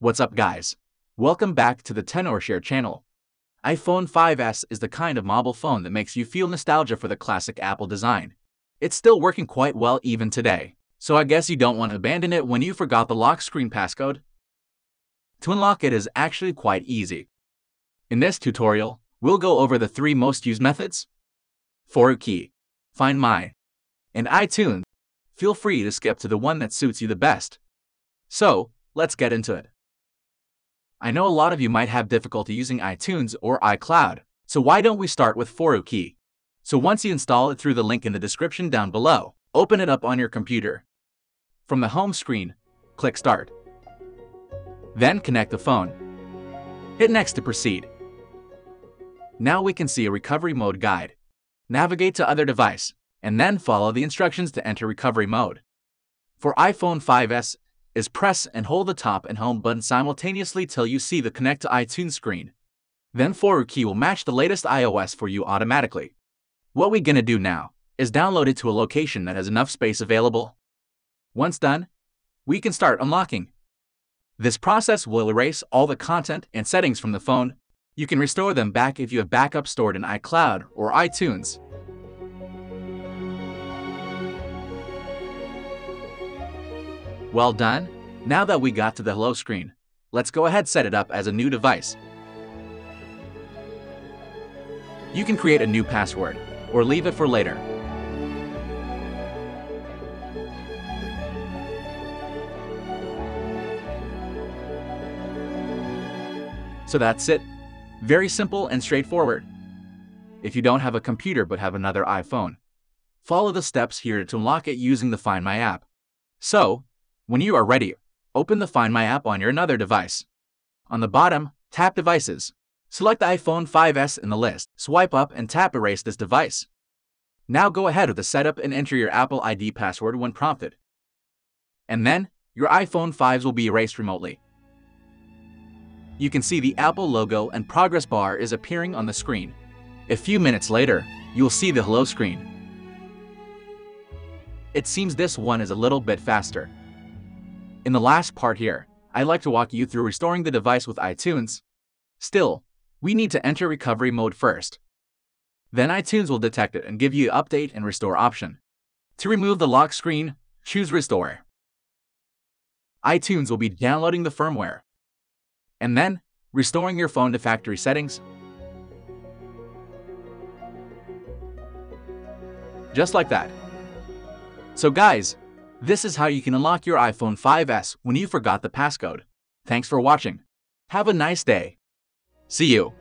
What's up guys? Welcome back to the Tenorshare channel. iPhone 5s is the kind of mobile phone that makes you feel nostalgia for the classic Apple design. It's still working quite well even today, so I guess you don't want to abandon it when you forgot the lock screen passcode. To unlock it is actually quite easy. In this tutorial, we'll go over the 3 most used methods: For Key, Find My, and iTunes. Feel free to skip to the one that suits you the best. So, let's get into it. I know a lot of you might have difficulty using iTunes or iCloud, so why don't we start with For Key? So once you install it through the link in the description down below, open it up on your computer. From the home screen, click Start. Then connect the phone. Hit Next to proceed. Now we can see a recovery mode guide. Navigate to Other Device, and then follow the instructions to enter recovery mode. For iPhone 5s, is press and hold the top and home button simultaneously till you see the Connect to iTunes screen. Then For Key will match the latest iOS for you automatically. What we're gonna do now is download it to a location that has enough space available. Once done, we can start unlocking. This process will erase all the content and settings from the phone. You can restore them back if you have backup stored in iCloud or iTunes. Well done. Now that we got to the hello screen, let's go ahead and set it up as a new device. You can create a new password or leave it for later. So that's it. Very simple and straightforward. If you don't have a computer but have another iPhone, follow the steps here to unlock it using the Find My app. So, when you are ready, open the Find My app on your another device. On the bottom, tap Devices. Select the iPhone 5s in the list. Swipe up and tap Erase this device. Now go ahead with the setup and enter your Apple ID password when prompted. And then, your iPhone 5s will be erased remotely. You can see the Apple logo and progress bar is appearing on the screen. A few minutes later, you'll see the hello screen. It seems this one is a little bit faster. In the last part here, I'd like to walk you through restoring the device with iTunes. Still, we need to enter recovery mode first. Then iTunes will detect it and give you an update and restore option. To remove the lock screen, choose Restore. iTunes will be downloading the firmware, and then restoring your phone to factory settings. Just like that. So guys, this is how you can unlock your iPhone 5s when you forgot the passcode. Thanks for watching. Have a nice day. See you.